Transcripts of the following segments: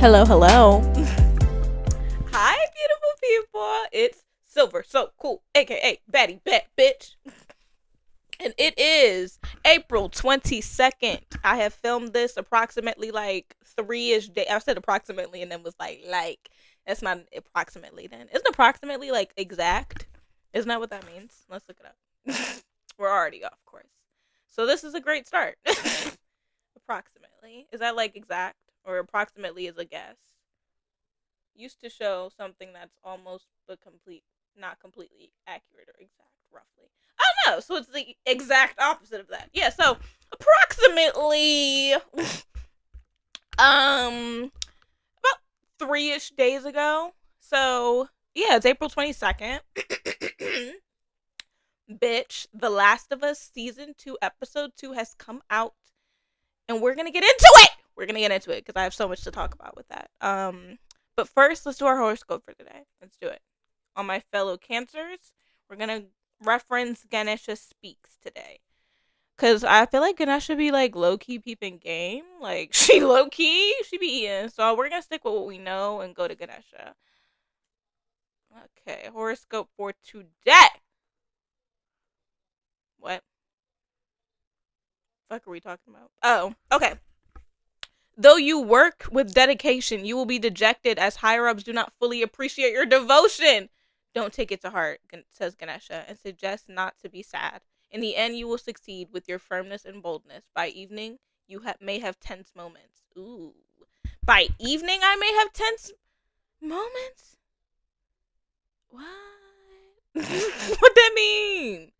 Hello, hello. Hi, beautiful people. It's Silver So Cool, aka Batty Bat Bitch. And it is April 22nd. I have filmed this approximately like 3-ish days. I said approximately and then was like. That's not approximately then. Isn't approximately like exact? Isn't that what that means? Let's look it up. We're already off course. So this is a great start. Approximately. Is that like exact? Or approximately is a guess? Used to show something that's almost the complete, not completely accurate or exact, roughly. I don't know. So it's the exact opposite of that. Yeah. So approximately, about 3-ish days ago. So yeah, it's April 22nd. Bitch, The Last of Us season 2, episode 2 has come out, and we're gonna get into it. We're gonna get into it because I have so much to talk about with that. But first, let's do our horoscope for today. Let's do it. On my fellow Cancers, we're gonna reference Ganesha Speaks today. Cause I feel like Ganesha be like low key peeping game. Like she low key, she be eating. So we're gonna stick with what we know and go to Ganesha. Okay, horoscope for today. What the fuck are we talking about? Oh, okay. Though you work with dedication, you will be dejected as higher ups do not fully appreciate your devotion. Don't take it to heart, says Ganesha, and suggests not to be sad. In the end, you will succeed with your firmness and boldness. By evening, you may have tense moments. Ooh. By evening, I may have tense moments? What? What that mean?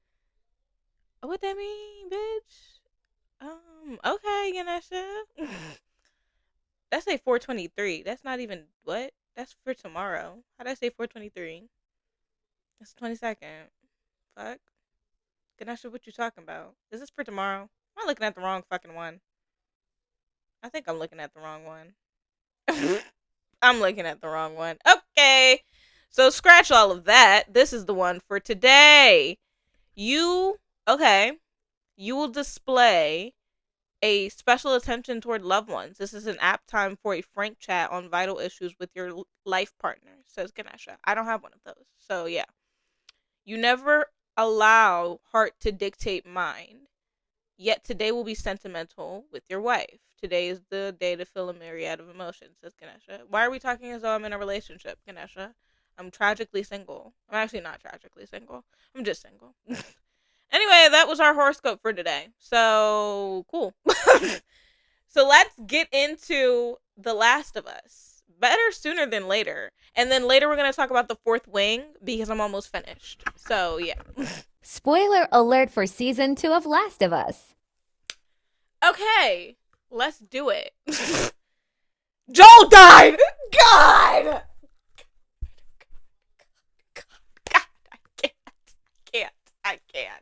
What that mean, bitch? Okay, Ganesha. That's say 423. That's not even what? That's for tomorrow. How did I say 423? That's 22nd. Fuck. Ganesha, what you talking about? Is this for tomorrow? Am I looking at the wrong fucking one? I think I'm looking at the wrong one. I'm looking at the wrong one. Okay. So scratch all of that. This is the one for today. Okay. You will display a special attention toward loved ones. This is an apt time for a frank chat on vital issues with your life partner, says Ganesha. I don't have one of those. So, yeah. You never allow heart to dictate mind. Yet today will be sentimental with your wife. Today is the day to feel a myriad of emotions, says Ganesha. Why are we talking as though I'm in a relationship, Ganesha? I'm tragically single. I'm actually not tragically single. I'm just single. Anyway, that was our horoscope for today. So, cool. So let's get into The Last of Us. Better sooner than later. And then later we're going to talk about The Fourth Wing because I'm almost finished. So, yeah. Spoiler alert for season 2 of Last of Us. Okay, let's do it. Joel died! God! God, I can't.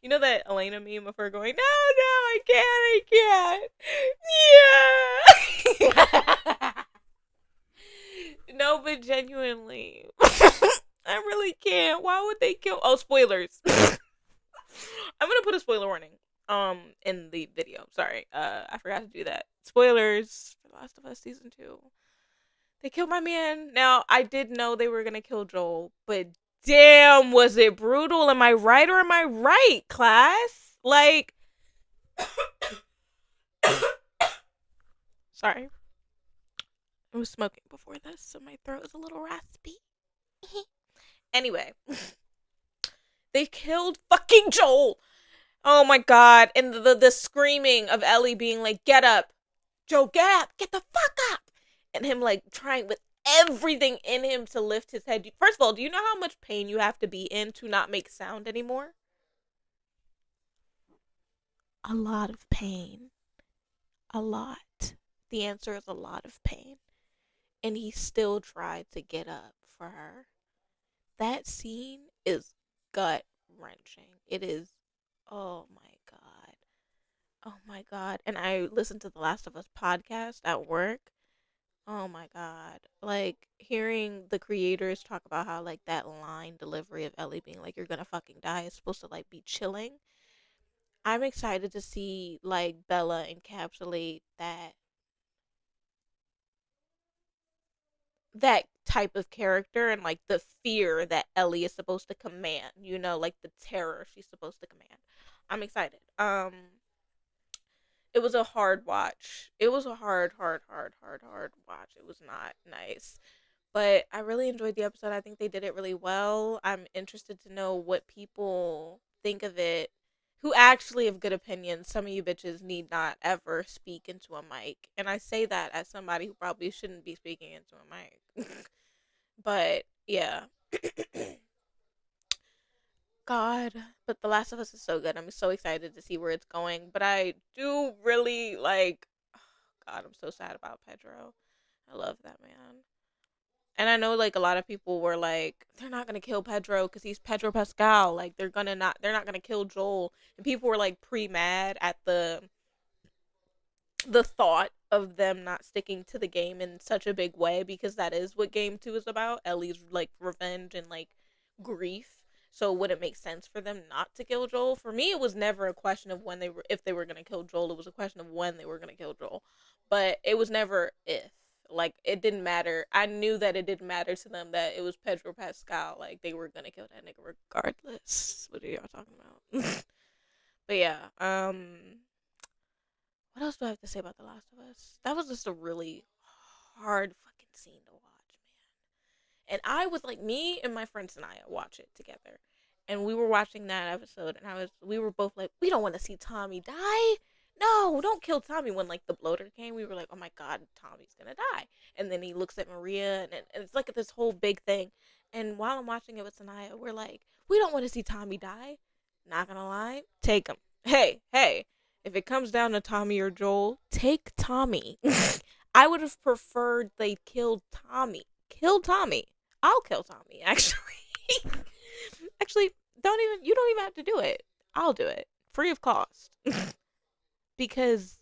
You know that Elena meme of her going, no, I can't. Yeah. No, but genuinely. I really can't. Why would they kill? Oh, spoilers. I'm gonna put a spoiler warning in the video. Sorry. I forgot to do that. Spoilers for Last of Us season 2. They killed my man. Now, I did know they were gonna kill Joel, but damn, was it brutal? Am I right or am I right, class? Like, sorry. I was smoking before this, so my throat is a little raspy. Anyway, they killed fucking Joel. Oh my god. And the screaming of Ellie being like, get up. Joe, get up. Get the fuck up. And him like trying with everything in him to lift his head. First of all, do you know how much pain you have to be in to not make sound anymore? A lot of pain. A lot. The answer is a lot of pain. And he still tried to get up for her. That scene is gut wrenching. It is, oh my God. Oh my God. And I listened to the Last of Us podcast at work. Oh my God. Like hearing the creators talk about how like that line delivery of Ellie being like, you're gonna fucking die is supposed to like be chilling. I'm excited to see like Bella encapsulate that that type of character and like the fear that Ellie is supposed to command, like the terror she's supposed to command. I'm excited. It was a hard watch. It was a hard watch. It was not nice. But I really enjoyed the episode. I think they did it really well. I'm interested to know what people think of it who actually have good opinions. Some of you bitches need not ever speak into a mic. And I say that as somebody who probably shouldn't be speaking into a mic. But yeah. God, but The Last of Us is so good. I'm so excited to see where it's going. But I do really like. God, I'm so sad about Pedro. I love that man. And I know like a lot of people were like, they're not gonna kill Pedro because he's Pedro Pascal. Like they're not gonna kill Joel. And people were like pre mad at the thought of them not sticking to the game in such a big way because that is what game 2 is about. Ellie's like revenge and like grief. So would it make sense for them not to kill Joel? For me, it was never a question of when they were if they were gonna kill Joel. It was a question of when they were gonna kill Joel. But it was never if. Like it didn't matter. I knew that it didn't matter to them that it was Pedro Pascal. Like they were gonna kill that nigga regardless. What are y'all talking about? But yeah, what else do I have to say about The Last of Us? That was just a really hard fucking scene to watch, man. And I was like, me and my friends and I watch it together, and we were watching that episode, and we were both like, we don't want to see Tommy die. No, don't kill Tommy. When like the bloater came, we were like, oh my god, Tommy's gonna die. And then he looks at Maria, and it's like this whole big thing. And while I'm watching it with Sanaya, we're like, we don't want to see Tommy die. Not gonna lie, take him. Hey, hey, if it comes down to Tommy or Joel, take Tommy. I would have preferred they killed Tommy. Kill Tommy. I'll kill Tommy, actually. Actually, you don't even have to do it. I'll do it. Free of cost. Because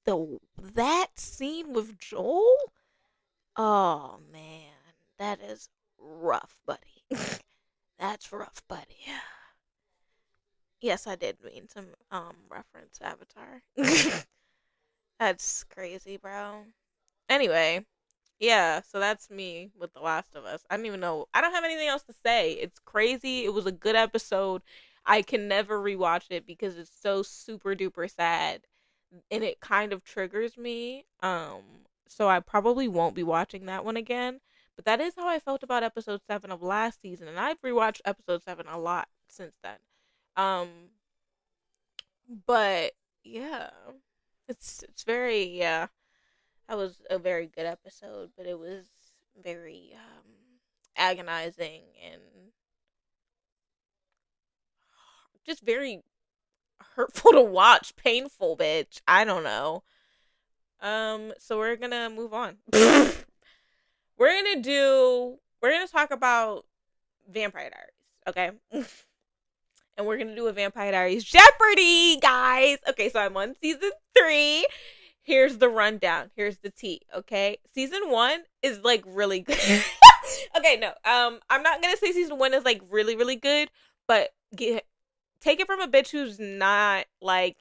that scene with Joel, oh man, that is rough, buddy. That's rough, buddy. Yes, I did mean to reference Avatar. That's crazy, bro. Anyway, yeah, so that's me with The Last of Us. I don't even know. I don't have anything else to say. It's crazy. It was a good episode. I can never rewatch it because it's so super duper sad and it kind of triggers me. So I probably won't be watching that one again. But that is how I felt about episode 7 of last season, and I've rewatched episode 7 a lot since then. Um but yeah. It's very yeah. That was a very good episode, but it was very agonizing and just very hurtful to watch, painful, bitch. I don't know. So we're gonna move on. We're gonna talk about Vampire Diaries, okay? And we're gonna do a Vampire Diaries Jeopardy, guys. Okay, so I'm on season 3. Here's the rundown. Here's the tea, okay? Season 1 is like really good. Okay, no. I'm not gonna say season 1 is like really, really good, but take it from a bitch who's not like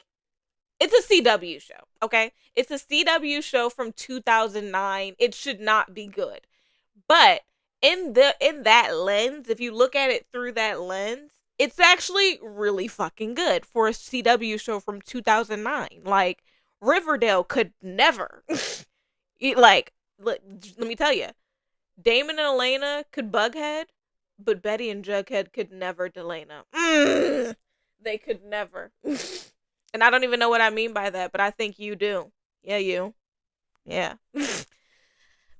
it's a CW show, okay? It's a CW show from 2009. It should not be good. But in that lens, if you look at it through that lens, it's actually really fucking good for a CW show from 2009. Like Riverdale could never. Like let me tell you, Damon and Elena could bughead, but Betty and Jughead could never Delana. They could never. And I don't even know what I mean by that, but I think you do. Yeah, you. Yeah.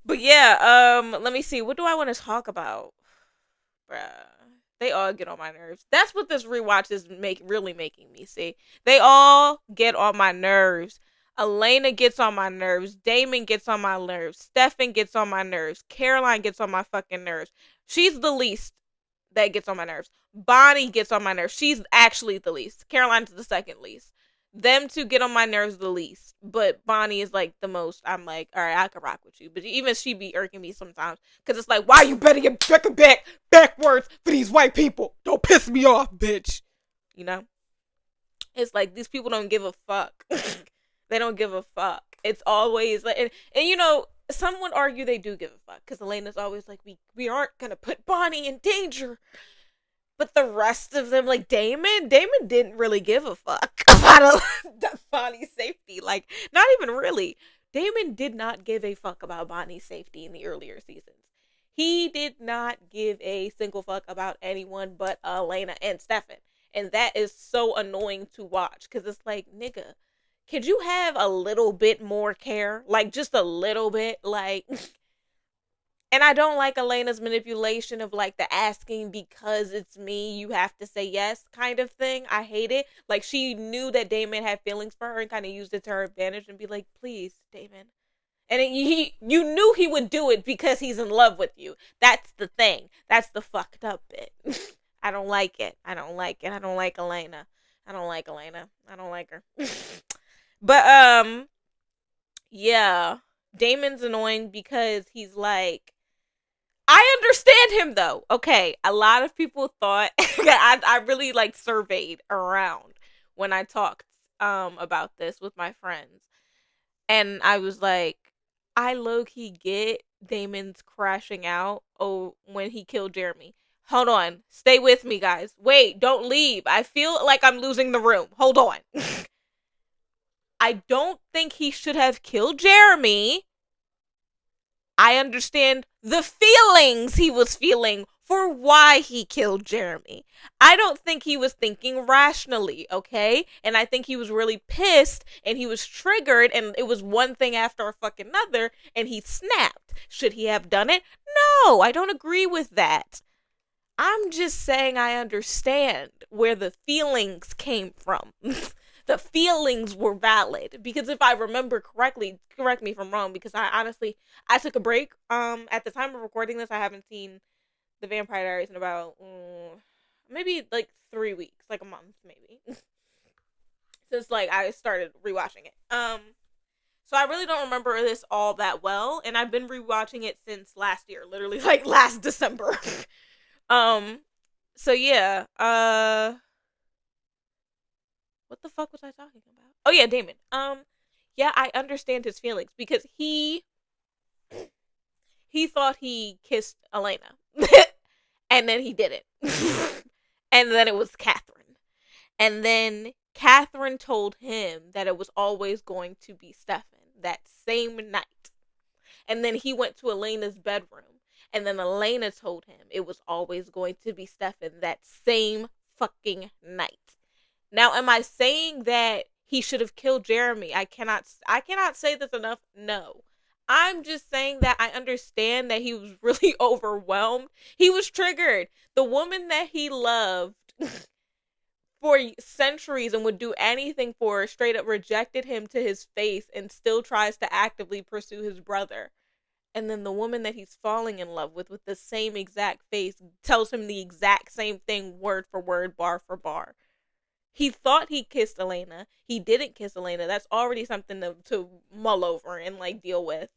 But yeah, let me see. What do I want to talk about? Bruh. They all get on my nerves. That's what this rewatch is really making me see. They all get on my nerves. Elena gets on my nerves. Damon gets on my nerves. Stefan gets on my nerves. Caroline gets on my fucking nerves. She's the least that gets on my nerves. Bonnie gets on my nerves. She's actually the least. Caroline's the second least. Them two get on my nerves the least, but Bonnie is like the most. I'm like, all right, I can rock with you, but even she be irking me sometimes because it's like, why you betting your backwards for these white people? Don't piss me off, bitch. You know, it's like these people don't give a fuck. They don't give a fuck. It's always like, and some would argue they do give a fuck because Elena's always like, we aren't gonna put Bonnie in danger. But the rest of them, like Damon didn't really give a fuck about Bonnie's safety. Like, not even really. Damon did not give a fuck about Bonnie's safety in the earlier seasons. He did not give a single fuck about anyone but Elena and Stefan. And that is so annoying to watch because it's like, nigga, could you have a little bit more care? Like, just a little bit? Like, and I don't like Elena's manipulation of like the asking because it's me, you have to say yes kind of thing. I hate it. Like, she knew that Damon had feelings for her and kind of used it to her advantage and be like, please, Damon. And you knew he would do it because he's in love with you. That's the thing. That's the fucked up bit. I don't like it. I don't like it. I don't like Elena. I don't like Elena. I don't like her. But yeah, Damon's annoying because he's like, I understand him though. Okay, a lot of people thought I really like surveyed around when I talked about this with my friends, and I was like, I low key get Damon's crashing out. Oh, when he killed Jeremy. Hold on, stay with me, guys. Wait, don't leave. I feel like I'm losing the room. Hold on. I don't think he should have killed Jeremy. I understand the feelings he was feeling for why he killed Jeremy. I don't think he was thinking rationally, okay? And I think he was really pissed and he was triggered and it was one thing after a fucking another and he snapped. Should he have done it? No, I don't agree with that. I'm just saying I understand where the feelings came from. The feelings were valid because if I remember correctly, correct me if I'm wrong, because I honestly I took a break. At the time of recording this, I haven't seen the Vampire Diaries in about maybe like 3 weeks, like a month maybe, since like I started rewatching it. So I really don't remember this all that well, and I've been rewatching it since last year, literally like last December. um, so yeah, what the fuck was I talking about? Oh yeah, Damon. Yeah, I understand his feelings because he thought he kissed Elena, and then he didn't, and then it was Catherine, and then Catherine told him that it was always going to be Stefan that same night, and then he went to Elena's bedroom, and then Elena told him it was always going to be Stefan that same fucking night. Now, am I saying that he should have killed Jeremy? I cannot say this enough. No. I'm just saying that I understand that he was really overwhelmed. He was triggered. The woman that he loved for centuries and would do anything for straight up rejected him to his face and still tries to actively pursue his brother. And then the woman that he's falling in love with the same exact face, tells him the exact same thing word for word, bar for bar. He thought he kissed Elena. He didn't kiss Elena. That's already something to mull over and like deal with.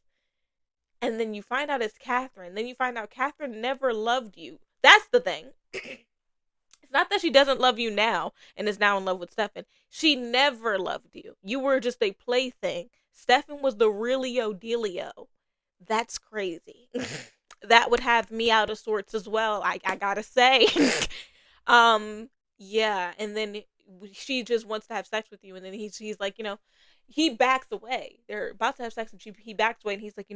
And then you find out it's Catherine. Then you find out Catherine never loved you. That's the thing. It's not that she doesn't love you now and is now in love with Stefan. She never loved you. You were just a plaything. Stefan was the realio dealio. That's crazy. That would have me out of sorts as well. I gotta say. Yeah, and then she just wants to have sex with you, and then he's like, he backs away. They're about to have sex, and he backs away, and he's like,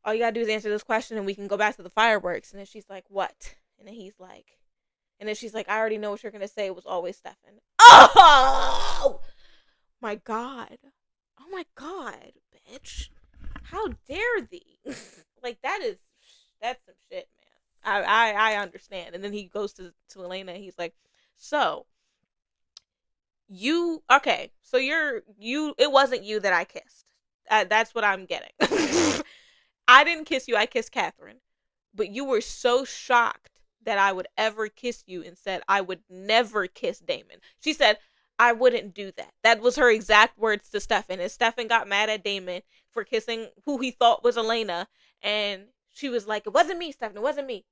all you gotta do is answer this question, and we can go back to the fireworks. And then she's like, what? And then she's like, I already know what you're gonna say. It was always Stefan. Oh my god. Oh my god, bitch. How dare thee? Like that's some shit, man. I understand. And then he goes to Elena and he's like, so it wasn't you that I kissed. That's what I'm getting. I didn't kiss you. I kissed Catherine. But you were so shocked that I would ever kiss you and said I would never kiss Damon. She said, I wouldn't do that. That was her exact words to Stefan. And Stefan got mad at Damon for kissing who he thought was Elena. And she was like, it wasn't me, Stefan. It wasn't me.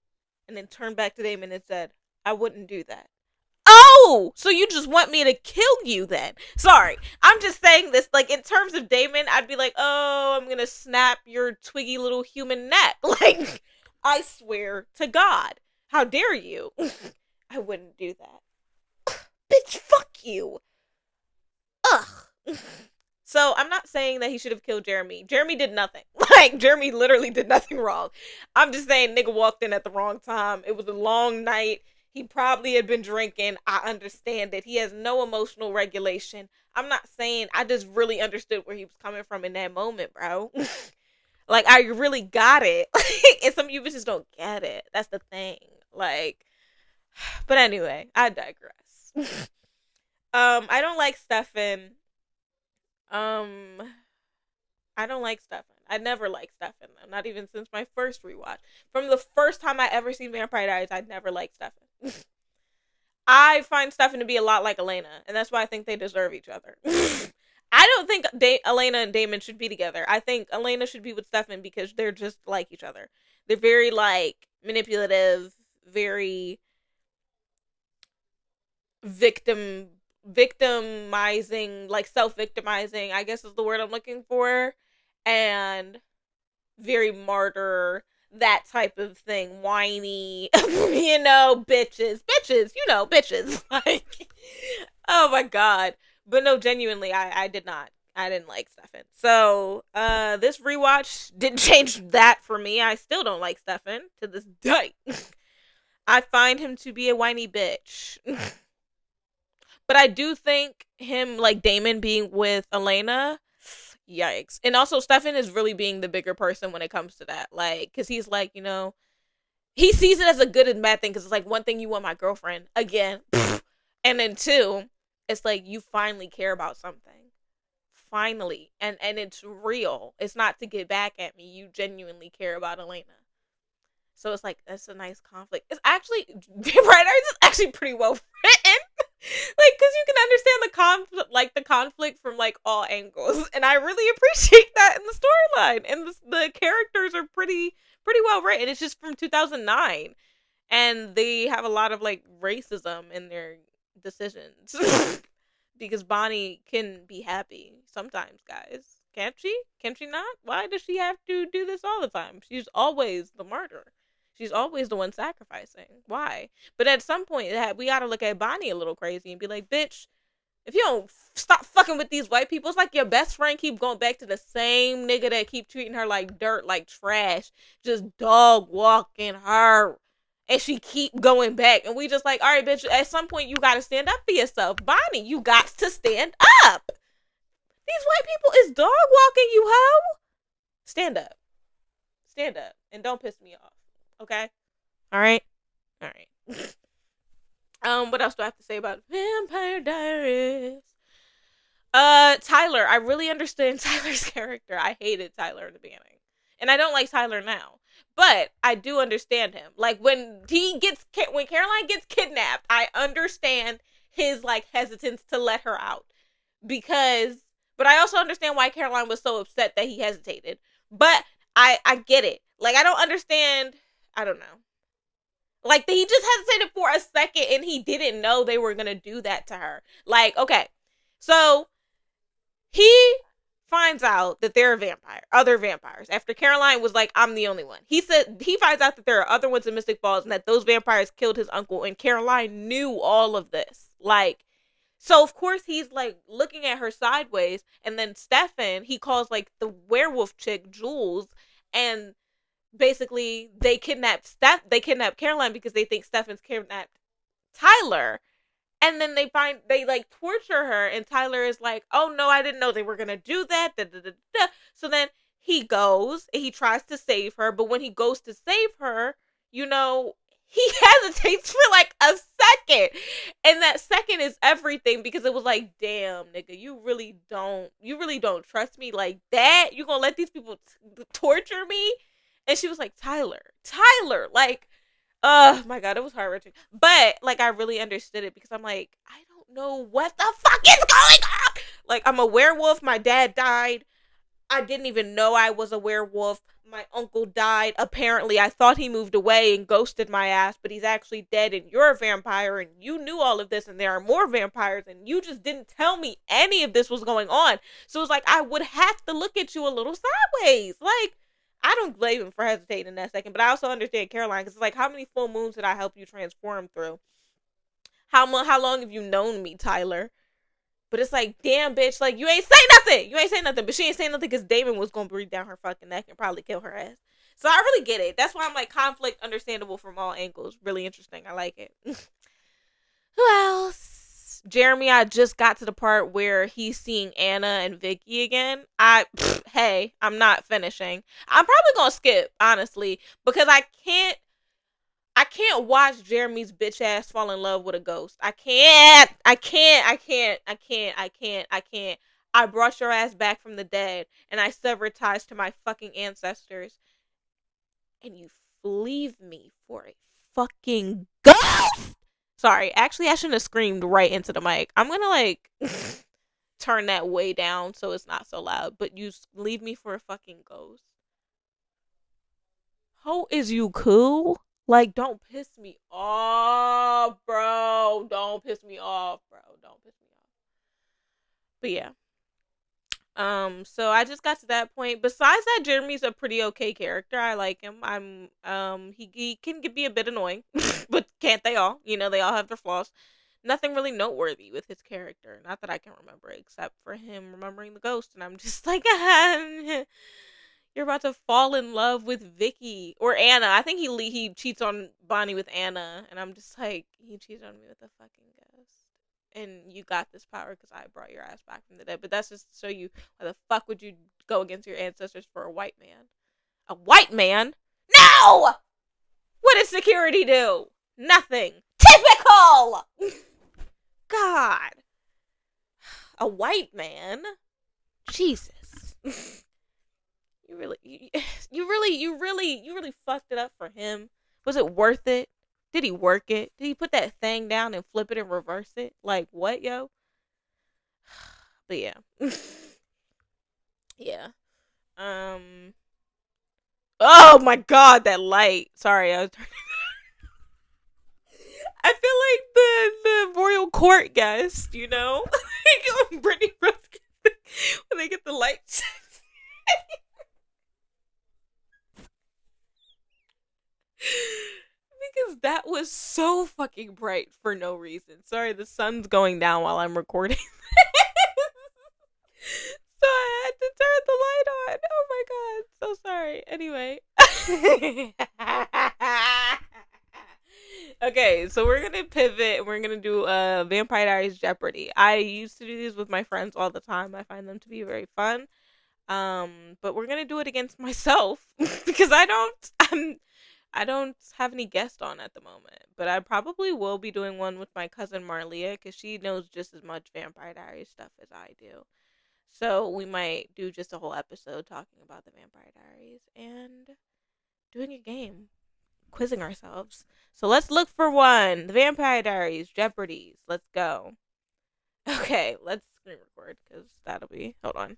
And then turned back to Damon and said, I wouldn't do that. Ooh, so you just want me to kill you then? Sorry, I'm just saying this. Like, in terms of Damon, I'd be like, oh, I'm gonna snap your twiggy little human neck. Like, I swear to God, how dare you? I wouldn't do that. Bitch, fuck you. Ugh. So I'm not saying that he should have killed Jeremy. Jeremy did nothing. Like, Jeremy literally did nothing wrong. I'm just saying nigga walked in at the wrong time. It was a long night. He probably had been drinking. I understand it. He has no emotional regulation. I'm not saying, I just really understood where he was coming from in that moment, bro. Like, I really got it. And some of you bitches don't get it. That's the thing. Like, but anyway, I digress. I don't like Stefan. Um, I don't like Stefan. I never liked Stefan. Not even since my first rewatch. From the first time I ever seen Vampire Diaries, I never liked Stefan. I find Stefan to be a lot like Elena, and that's why I think they deserve each other. I don't think Elena and Damon should be together. I think Elena should be with Stefan because they're just like each other. They're very, like, manipulative, very victimizing, like self-victimizing, I guess is the word I'm looking for, and very martyr, that type of thing, whiny, bitches, like, oh my god. But no, genuinely, I did not. I didn't like Stefan. So, this rewatch didn't change that for me. I still don't like Stefan to this day. I find him to be a whiny bitch. But I do think him, like Damon being with Elena, yikes. And also, Stefan is really being the bigger person when it comes to that. Like, because he's like, he sees it as a good and bad thing. Because it's like, one thing, you want my girlfriend again. And then two, it's like, you finally care about something. Finally. And it's real. It's not to get back at me. You genuinely care about Elena. So it's like, that's a nice conflict. It's actually, Vampire Diaries is actually pretty well written. Like, because you can understand the conflict from, like, all angles, and I really appreciate that in the storyline, and the characters are pretty well written. It's just from 2009, and they have a lot of, like, racism in their decisions. Because Bonnie can be happy sometimes, guys. Can't she? Can she not? Why does she have to do this all the time? She's always the martyr. She's always the one sacrificing. Why? But at some point, we gotta look at Bonnie a little crazy and be like, bitch, if you don't stop fucking with these white people, it's like your best friend keep going back to the same nigga that keep treating her like dirt, like trash, just dog walking her. And she keep going back. And we just like, all right, bitch, at some point, you gotta stand up for yourself. Bonnie, you got to stand up. These white people is dog walking you, hoe. Stand up. Stand up. And don't piss me off. Okay? Alright? Alright. What else do I have to say about Vampire Diaries? Tyler. I really understand Tyler's character. I hated Tyler in the beginning. And I don't like Tyler now. But I do understand him. Like, when Caroline gets kidnapped, I understand his, like, hesitance to let her out. But I also understand why Caroline was so upset that he hesitated. But I get it. Like, I don't understand. I don't know. Like, he just hesitated for a second and he didn't know they were going to do that to her. Like, okay. So, he finds out that there are other vampires. After Caroline was like, I'm the only one. He finds out that there are other ones in Mystic Falls and that those vampires killed his uncle. And Caroline knew all of this. Like, so of course he's like looking at her sideways. And then Stefan, he calls like the werewolf chick, Jules. And basically they kidnap Caroline because they think Stefan's kidnapped Tyler. And then they like torture her, and Tyler is like, oh no, I didn't know they were gonna do that. Da, da, da, da. So then he goes and he tries to save her, but when he goes to save her, he hesitates for like a second. And that second is everything, because it was like, damn, nigga, you really don't trust me like that? You gonna let these people torture me? And she was like, Tyler, like, oh my god, it was heart-wrenching. But like, I really understood it, because I'm like, I don't know what the fuck is going on. Like, I'm a werewolf. My dad died. I didn't even know I was a werewolf. my uncle died. Apparently, I thought he moved away and ghosted my ass, but he's actually dead, and you're a vampire, and you knew all of this, and there are more vampires, and you just didn't tell me any of this was going on. So it's like, I would have to look at you a little sideways. Like, I don't blame him for hesitating in that second, but I also understand Caroline, because it's like, how many full moons did I help you transform through? How long have you known me, Tyler? But it's like, damn, bitch, like, you ain't say nothing. You ain't say nothing. But she ain't saying nothing because Damon was going to breathe down her fucking neck and probably kill her ass. So I really get it. That's why I'm like, conflict understandable from all angles. Really interesting. I like it. Who else? Jeremy, I just got to the part where he's seeing Anna and Vicky again. Hey, I'm not finishing. I'm probably going to skip, honestly, because I can't watch Jeremy's bitch ass fall in love with a ghost. I can't. I can't. I can't. I can't. I can't. I can't. I brought your ass back from the dead and I severed ties to my fucking ancestors. And you leave me for a fucking ghost. Sorry. Actually, I shouldn't have screamed right into the mic. I'm gonna like turn that way down so it's not so loud. But you leave me for a fucking ghost. How is you cool? Like, don't piss me off, bro. Don't piss me off, bro. Don't piss me off. But yeah. So I just got to that point. Besides that, Jeremy's a pretty okay character. I like him. He can be a bit annoying, but can't they all? You know, they all have their flaws. Nothing really noteworthy with his character. Not that I can remember, except for him remembering the ghost, and I'm just like, you're about to fall in love with Vicky or Anna. I think he cheats on Bonnie with Anna, and I'm just like, he cheated on me with a fucking ghost. And you got this power because I brought your ass back from the dead. But that's just to show you why the fuck would you go against your ancestors for a white man? A white man? No! What does security do? Nothing. Typical! God. A white man? Jesus. You really, you really fucked it up for him. Was it worth it? Did he work it? Did he put that thing down and flip it and reverse it? Like what, yo? But yeah, yeah. Um. Oh my god, that light. Sorry, I was. I feel like the royal court guest. You know, like Brittany Rose when they get the lights. Because that was so fucking bright for no reason. Sorry, the sun's going down while I'm recording. So I had to turn the light on. Oh my god, so sorry. Anyway. Okay, so we're gonna pivot and we're gonna do Vampire Diaries Jeopardy. I used to do these with my friends all the time. I find them to be very fun. But we're gonna do it against myself because I don't have any guests on at the moment, but I probably will be doing one with my cousin Marlia because she knows just as much Vampire Diaries stuff as I do. So we might do just a whole episode talking about the Vampire Diaries and doing a game, quizzing ourselves. So let's look for one. The Vampire Diaries, Jeopardies. Let's go. Okay, let's screen record because that'll be. Hold on.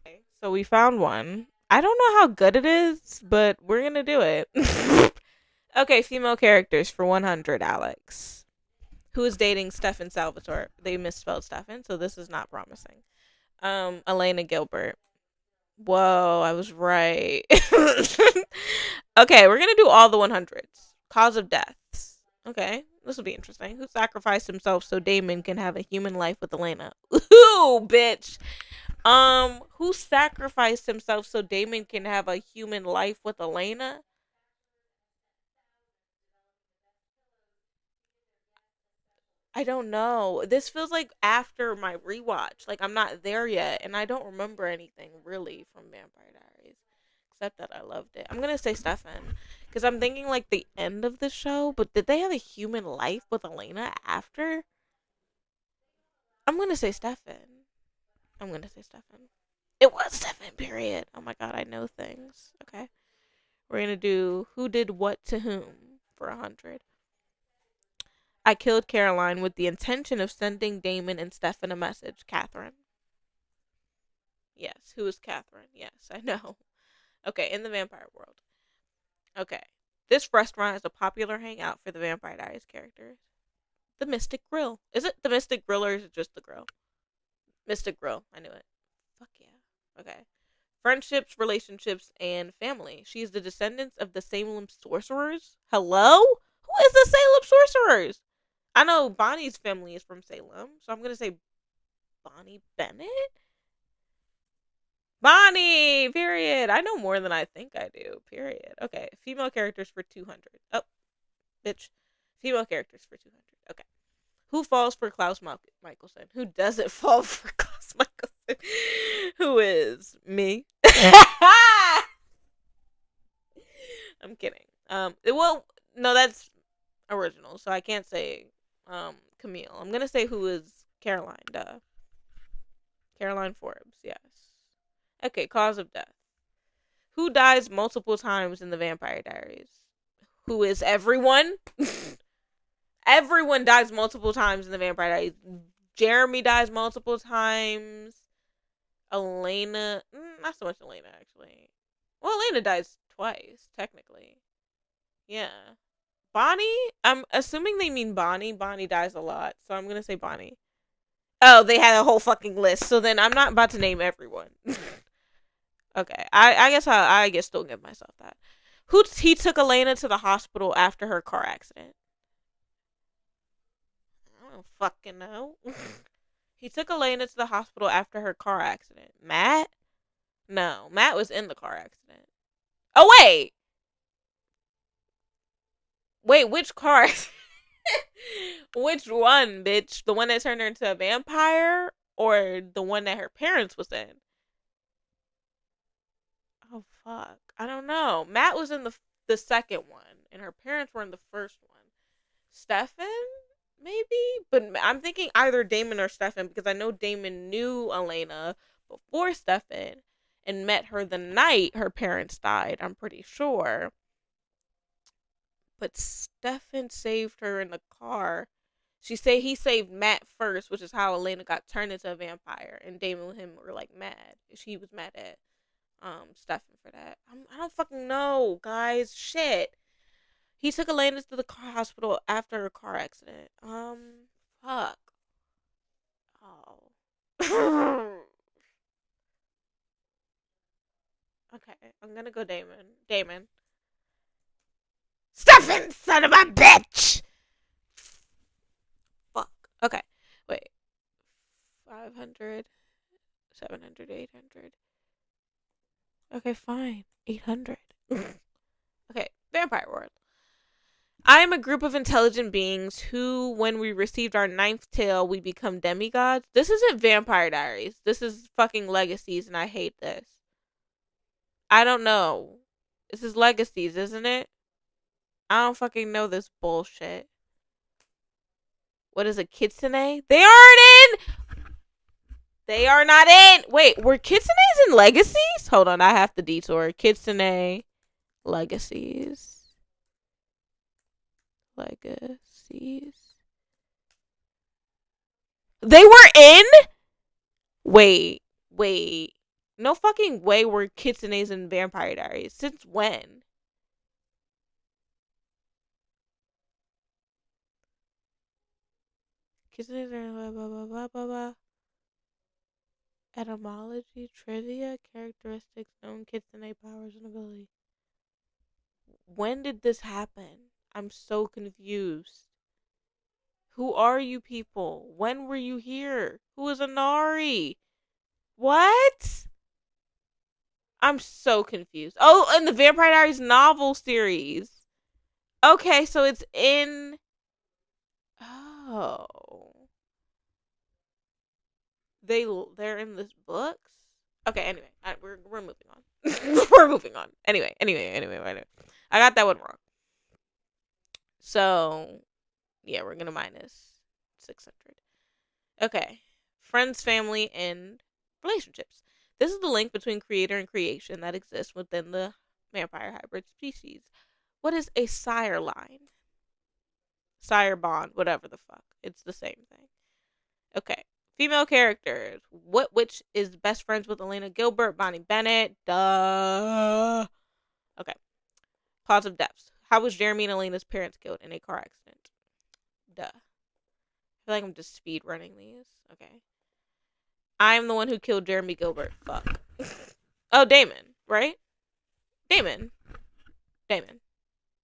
Okay, so we found one. I don't know how good it is, but we're gonna do it. Okay, female characters for 100, Alex. Who is dating Stefan Salvatore? They misspelled Stefan, so this is not promising. Elena Gilbert. Whoa, I was right. Okay, we're gonna do all the 100s. Cause of deaths. Okay, this will be interesting. Who sacrificed himself so Damon can have a human life with Elena? Ooh, bitch. Who sacrificed himself so Damon can have a human life with Elena? I don't know. This feels like after my rewatch. Like I'm not there yet, and I don't remember anything really from Vampire Diaries, except that I loved it. I'm gonna say Stefan, because I'm thinking like the end of the show. But did they have a human life with Elena after? I'm gonna say Stefan. I'm gonna say Stefan. It was Stefan. Period. Oh my god, I know things. Okay, we're gonna do who did what to whom for 100. I killed Caroline with the intention of sending Damon and Stefan a message. Catherine. Yes. Who is Catherine? Yes, I know. Okay, in the vampire world. Okay. This restaurant is a popular hangout for the Vampire Diaries characters. The Mystic Grill. Is it the Mystic Grill or is it just the grill? Mystic Grill. I knew it. Fuck yeah. Okay. Friendships, relationships, and family. She's the descendants of the Salem sorcerers. Hello? Who is the Salem sorcerers? I know Bonnie's family is from Salem, so I'm gonna say Bonnie Bennett. Bonnie. Period. I know more than I think I do. Period. Okay. Female characters for 200. Oh, bitch. Female characters for 200. Okay. Who falls for Klaus Michelson? Who doesn't fall for Klaus Michelson? Who is me? I'm kidding. Well, no, that's original, so I can't say Camille. I'm gonna say who is Caroline. Duh, Caroline Forbes. Yes. Okay. Cause of death. Who dies multiple times in the Vampire Diaries? Who is everyone? Everyone dies multiple times in the Vampire Diaries. Jeremy dies multiple times. Elena, not so much Elena actually. Well, Elena dies twice technically. Yeah. Bonnie, I'm assuming they mean Bonnie. Bonnie dies a lot, so I'm gonna say Bonnie. Oh, they had a whole fucking list, so then I'm not about to name everyone. Okay, I guess I guess still give myself that. He took Elena to the hospital after her car accident? I don't fucking know. He took Elena to the hospital after her car accident. Matt? No, Matt was in the car accident. Oh wait, which car? Which one, bitch? The one that turned her into a vampire, or the one that her parents was in? Oh fuck, I don't know. Matt was in the second one, and her parents were in the first one. Stefan, maybe, but I'm thinking either Damon or Stefan because I know Damon knew Elena before Stefan and met her the night her parents died. I'm pretty sure. But Stefan saved her in the car. He saved Matt first, which is how Elena got turned into a vampire, and Damon and him were like mad. She was mad at Stefan for that. I don't fucking know, guys. Shit. He took Elena to the car hospital after her car accident. Fuck. Oh. Okay, I'm gonna go Damon. Damon. Stefan, son of a bitch. Fuck. Okay. Wait. 500, 700, 800. Okay, fine. 800. Okay, Vampire World. I am a group of intelligent beings who, when we received our ninth tail, we become demigods. This isn't Vampire Diaries. This is fucking Legacies, and I hate this. I don't know. This is Legacies, isn't it? I don't fucking know this bullshit. What is a kitsune? They aren't in! They are not in! Wait, were kitsunes in Legacies? Hold on, I have to detour. Kitsune Legacies. Legacies. They were in? Wait. No fucking way were kitsunes in Vampire Diaries. Since when? Kitsunes are blah blah blah blah blah blah. Etymology, trivia, characteristics, known kitsune powers and abilities. When did this happen? I'm so confused. Who are you people? When were you here? Who is Anari? What? I'm so confused. Oh, and the Vampire Diaries novel series. Okay, so it's in. Oh, they're in this books. Okay, anyway, we're moving on. We're moving on. Anyway. I got that one wrong. So yeah, we're gonna minus 600. Okay, friends, family, and relationships. This is the link between creator and creation that exists within the vampire hybrid species. What is a sire line? Sire bond, whatever the fuck. It's the same thing. Okay. Female characters. What witch is best friends with Elena Gilbert? Bonnie Bennett. Duh. Okay. Cause of deaths. How was Jeremy and Elena's parents killed in a car accident? Duh. I feel like I'm just speed running these. Okay. I'm the one who killed Jeremy Gilbert. Fuck. Oh, Damon, right? Damon. Damon.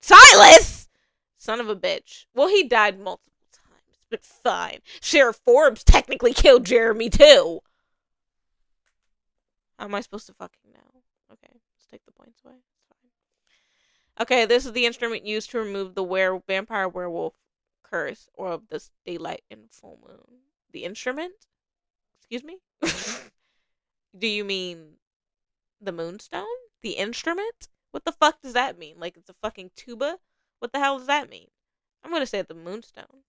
Silas! Son of a bitch. Well, he died multiple times, but fine. Sheriff Forbes technically killed Jeremy, too. How am I supposed to fucking know? Okay, let's take the points away. It's fine. Okay, this is the instrument used to remove the vampire werewolf curse or of the daylight and full moon. The instrument? Excuse me? Do you mean the moonstone? The instrument? What the fuck does that mean? Like it's a fucking tuba? What the hell does that mean? I'm gonna say the moonstone.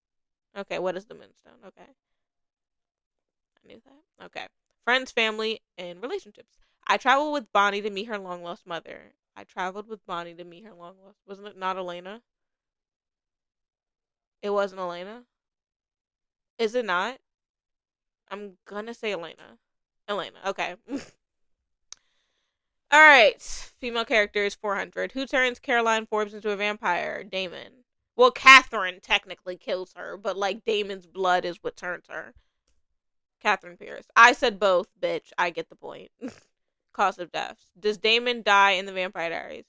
Okay, what is the moonstone? Okay. I knew that. Okay. Friends, family, and relationships. I traveled with Bonnie to meet her long lost mother. I traveled with Bonnie to meet her long lost. Wasn't it not Elena? It wasn't Elena? Is it not? I'm gonna say Elena. Elena, okay. Alright. Female characters, 400. Who turns Caroline Forbes into a vampire? Damon. Well, Catherine technically kills her, but like Damon's blood is what turns her. Catherine Pierce. I said both, bitch. I get the point. Cause of deaths. Does Damon die in the Vampire Diaries?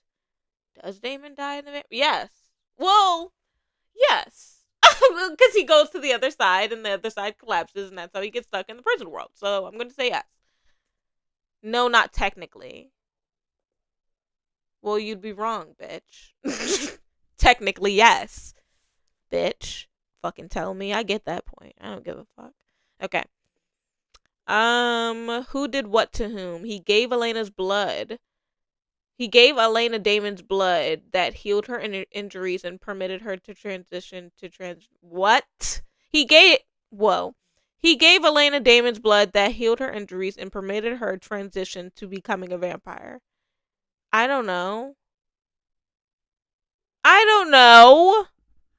Does Damon die in the Yes. Well, yes. Because he goes to the other side and the other side collapses and that's how he gets stuck in the prison world. So I'm going to say yes. No, not technically. Well, you'd be wrong, bitch. Technically, yes. Bitch. Fucking tell me. I get that point. I don't give a fuck. Okay. Who did what to whom? He gave Elena's blood. He gave Elena Damon's blood that healed her injuries and permitted her to transition to What? He gave. Whoa. He gave Elena Damon's blood that healed her injuries and permitted her transition to becoming a vampire. I don't know. I don't know.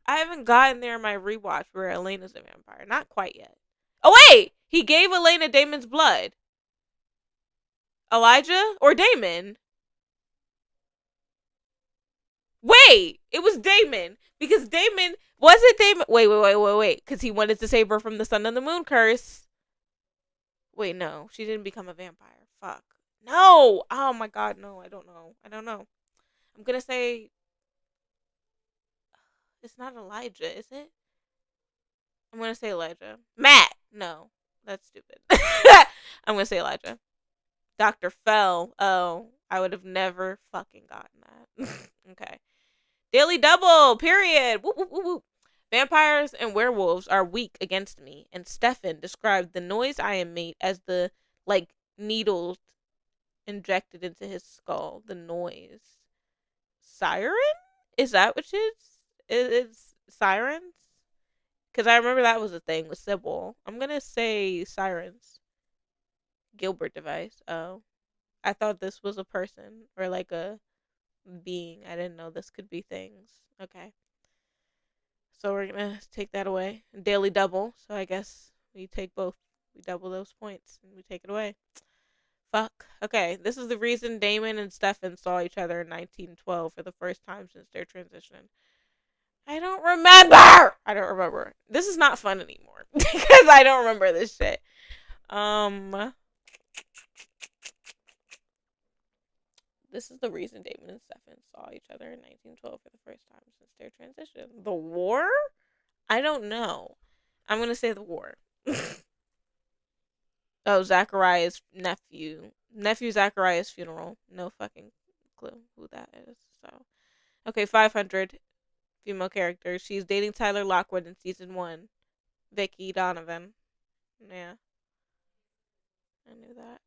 I haven't gotten there in my rewatch where Elena's a vampire. Not quite yet. Oh, wait! He gave Elena Damon's blood. Elijah or Damon? Wait! It was Damon. Because Damon. Was it Damon? Wait. Because he wanted to save her from the sun and the moon curse. Wait, no. She didn't become a vampire. Fuck. No! Oh my god, no. I don't know. I'm gonna say. It's not Elijah, is it? I'm gonna say Elijah. Matt! No. That's stupid. I'm gonna say Elijah. Dr. Fell. Oh, I would have never fucking gotten that. Okay. Daily double, period. Woo, woo, woo, woo. Vampires and werewolves are weak against me, and Stefan described the noise I made as the, like, needles injected into his skull. The noise. Siren? Is that what it is? Is sirens? Because I remember that was a thing with Sybil. I'm going to say sirens. Gilbert device. Oh. I thought this was a person or like a being. I didn't know this could be things. Okay. So we're gonna take that away. Daily double. So I guess we take both. We double those points and we take it away. Fuck. Okay. This is the reason Damon and Stefan saw each other in 1912 for the first time since their transition. I don't remember. This is not fun anymore because I don't remember this shit. This is the reason Damon and Stefan saw each other in 1912 for the first time since their transition. The war? I don't know. I'm going to say the war. Oh, Zachariah's nephew. Nephew Zachariah's funeral. No fucking clue who that is. So, okay, 500 female characters. She's dating Tyler Lockwood in season 1. Vicky Donovan. Yeah. I knew that.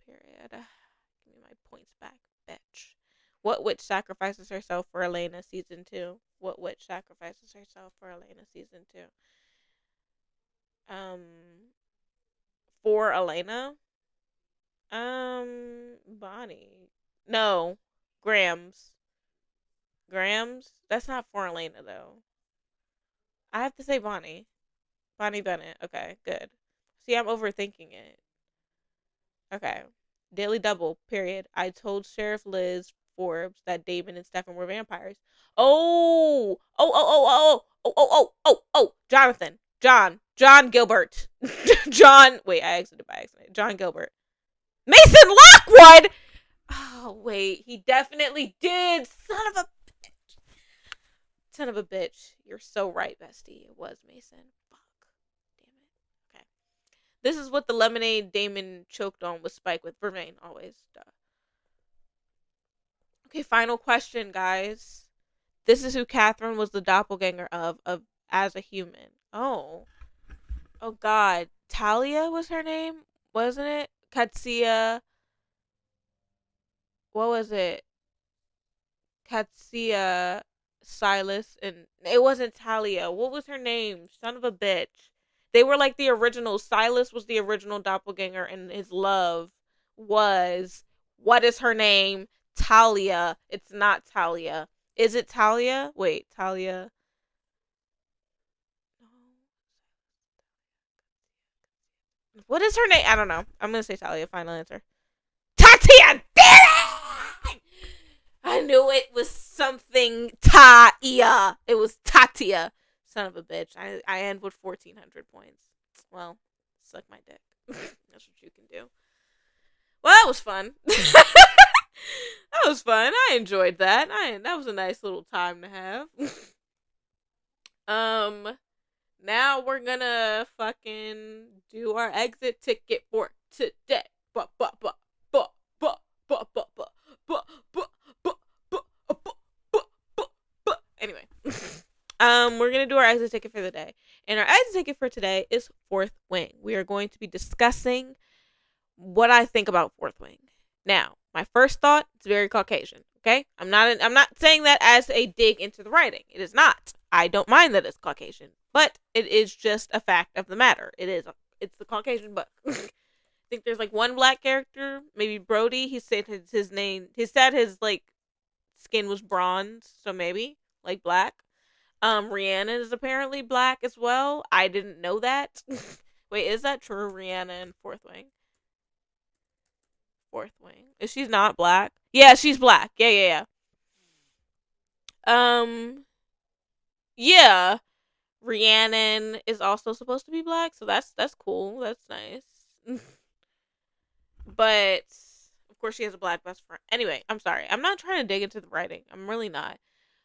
Period. Give me my points back, bitch. What witch sacrifices herself for Elena season 2? What witch sacrifices herself for Elena season 2? For Elena? Bonnie. No. Grams. Grams? That's not for Elena though. I have to say Bonnie. Bonnie Bennett. Okay, good. See, I'm overthinking it. Okay. Daily double, period. I told Sheriff Liz Forbes that Damon and Stefan were vampires. Oh! Oh, oh, oh, oh, oh, oh, oh, oh, oh, Jonathan. John Gilbert. John, wait, I exited by accident. John Gilbert. Mason Lockwood! Oh, wait, he definitely did. Son of a bitch. You're so right, bestie. It was Mason. Fuck. Damn it. Okay. This is what the lemonade Damon choked on with Spike with Vervain always. Duh. Okay, final question, guys. This is who Catherine was the doppelganger of as a human. Oh. Oh god. Talia was her name? Wasn't it? Katsia. What was it? Katsia, Silas, and it wasn't Talia. What was her name? Son of a bitch. They were like the original. Silas was the original doppelganger, and his love was, what is her name? Talia. It's not Talia. Is it Talia? Wait, Talia. What is her name? I don't know. I'm gonna say Talia. Final answer. Tatia! Damn it! I knew it was something Taia. It was Tatia. Son of a bitch. I end with 1,400 points. Well, suck my dick. That's what you can do. Well, that was fun. That was fun. I enjoyed that. That was a nice little time to have. um, Now we're gonna fucking do our exit ticket for today. But but but but but but but but but but but anyway. We're gonna do our exit ticket for the day. And our exit ticket for today is Fourth Wing. We are going to be discussing what I think about Fourth Wing. Now, my first thought, it's very Caucasian. Okay? I'm not saying that as a dig into the writing. It is not. I don't mind that it's Caucasian, but it is just a fact of the matter. It's the Caucasian book. I think there's like one black character, maybe Brody. He said his name. He said his like skin was bronze, so maybe like black. Rihanna is apparently black as well. I didn't know that. Wait, is that true? Rihanna in Fourth Wing. Fourth Wing. Is she not black? Yeah, she's black. Yeah. Um, yeah. Rhiannon is also supposed to be black, so that's cool. That's nice. But of course, she has a black best friend. Anyway, I'm sorry. I'm not trying to dig into the writing. I'm really not.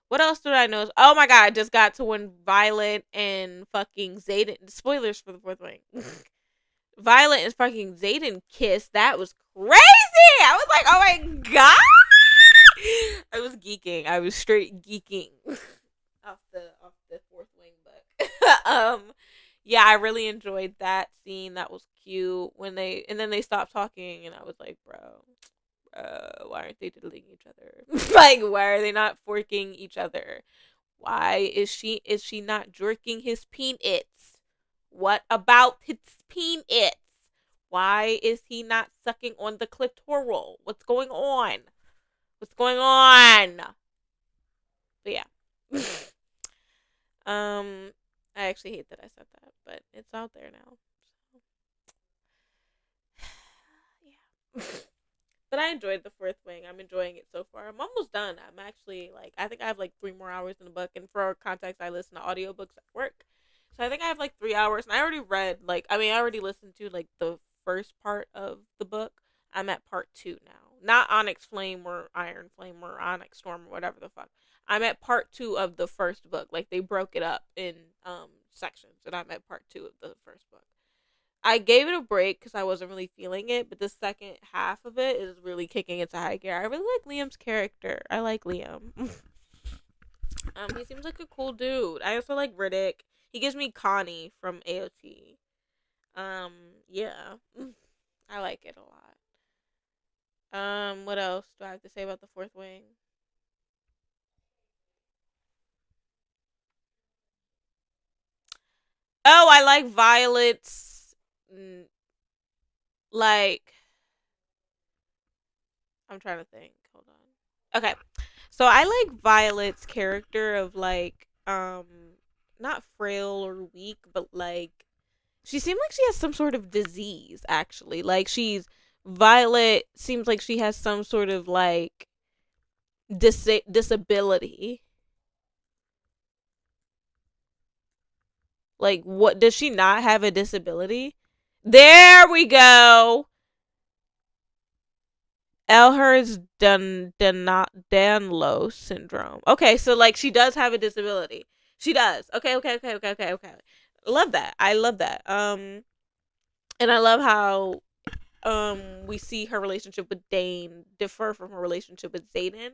What else did I know? Oh my god, I just got to when Violet and fucking Zayden. Spoilers for the Fourth Wing. Violet and fucking Zayden kissed. That was crazy. I was like, oh my god. I was geeking. I was straight geeking off the Fourth Wing book. Yeah, I really enjoyed that scene. That was cute when they stopped talking, and I was like, bro, why aren't they diddling each other? Like, why are they not forking each other? Why is she not jerking his peanuts? What about his peanuts? Why is he not sucking on the clitoral? What's going on? What's going on? But yeah. I actually hate that I said that, but it's out there now. So yeah. But I enjoyed the Fourth Wing. I'm enjoying it so far. I'm almost done. I'm actually like, I think I have like 3 more hours in the book. And for context, I listen to audiobooks at work. So I think I have like 3 hours. And I already read, like, I mean, I already listened to like the first part of the book. I'm at part 2 now. Not Onyx Flame or Iron Flame or Onyx Storm or whatever the fuck. I'm at part 2 of the first book. Like, they broke it up in sections. And I'm at part 2 of the first book. I gave it a break because I wasn't really feeling it, but the second half of it is really kicking into high gear. I really like Liam's character. I like Liam. He seems like a cool dude. I also like Riddick. He gives me Connie from AOT. Yeah, I like it a lot. What else do I have to say about the Fourth Wing? Oh, I like Violet's. Like, I'm trying to think. Hold on. Okay. So I like Violet's character of like not frail or weak, but like She seemed like she has some sort of disease, actually. Like, Violet seems like she has some sort of, like, disability. Like, what? Does she not have a disability? There we go. Ehlers-Danlos syndrome. Okay, so like she does have a disability. She does. Okay. Love that. I love that. And I love how we see her relationship with Dane differ from her relationship with Xaden,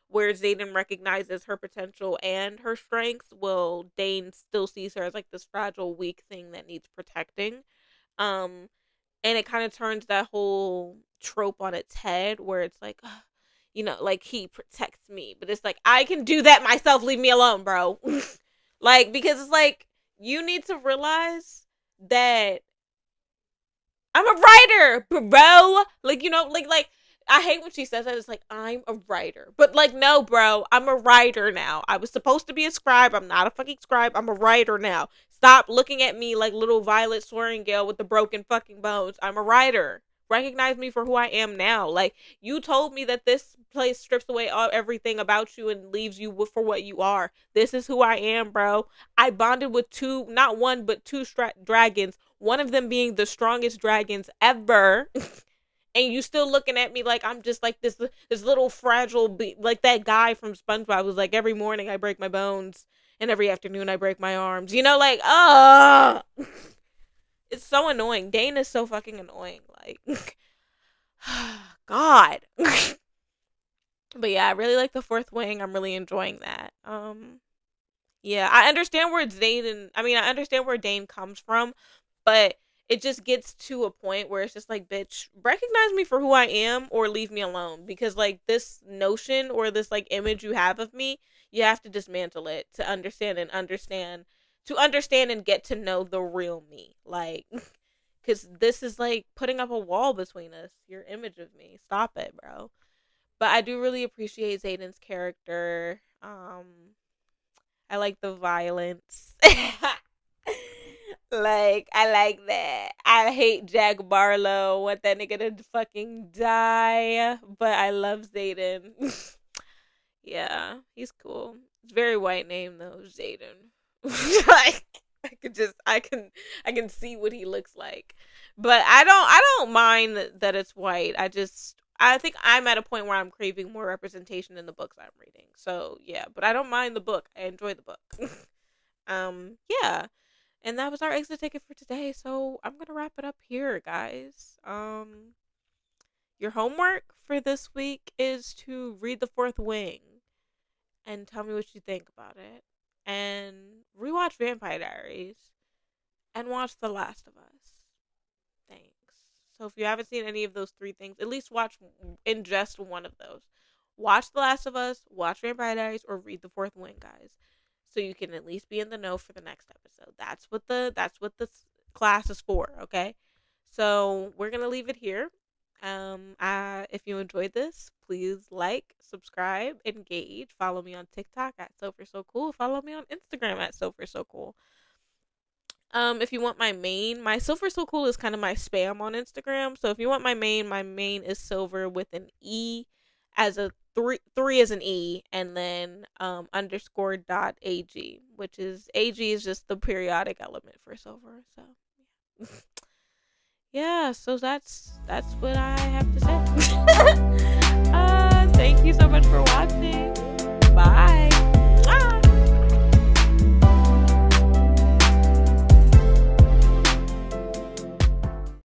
where Xaden recognizes her potential and her strengths, while Dane still sees her as like this fragile, weak thing that needs protecting. Um, and it kind of turns that whole trope on its head, where it's like, like he protects me, but it's like I can do that myself. Leave me alone, bro. Like, because it's like you need to realize that I'm a writer, bro. Like, like I hate when she says that. It's like, I'm a writer. But like, no, bro, I'm a writer now. I was supposed to be a scribe. I'm not a fucking scribe. I'm a writer now. Stop looking at me like little Violet Swearingale with the broken fucking bones. I'm a writer. Recognize me for who I am now. Like, you told me that this place strips away everything about you and leaves you for what you are. This is who I am, bro. I bonded with two, not one, but two dragons. One of them being the strongest dragons ever. And you still looking at me like I'm just like this little fragile like that guy from SpongeBob was like, every morning I break my bones and every afternoon I break my arms. Like, it's so annoying. Dane is so fucking annoying. Like, God. But yeah, I really like the Fourth Wing. I'm really enjoying that. Yeah, I understand where I understand where Dane comes from, but it just gets to a point where it's just like, bitch, recognize me for who I am or leave me alone. Because like this notion or this like image you have of me, you have to dismantle it to understand and get to know the real me. Like, because this is like putting up a wall between us, your image of me. Stop it, bro. But I do really appreciate Zayden's character. I like the violence. Like, I like that. I hate Jack Barlow. Want that nigga to fucking die. But I love Xaden. Yeah, he's cool. It's a very white name though, Xaden. Like, I can see what he looks like. But I don't mind that it's white. I think I'm at a point where I'm craving more representation in the books I'm reading. So yeah, but I don't mind the book. I enjoy the book. Yeah. And that was our exit ticket for today. So I'm gonna wrap it up here, guys. Your homework for this week is to read The Fourth Wing and tell me what you think about it. And rewatch Vampire Diaries and watch The Last of Us. Thanks. So if you haven't seen any of those three things, at least watch in just one of those. Watch The Last of Us, watch Vampire Diaries, or read The Fourth Wing, guys. So you can at least be in the know for the next episode. That's what the class is for, okay? So we're gonna leave it here. If you enjoyed this, please like, subscribe, engage, follow me on TikTok at SoFarSoCool, follow me on Instagram at SoFarSoCool. If you want my Silver So Cool is kind of my spam on Instagram. So if you want my main is silver with an E as a three as an E, and then underscore dot AG, which is AG is just the periodic element for silver. So yeah. Yeah, so that's what I have to say. Thank you so much for watching. Bye.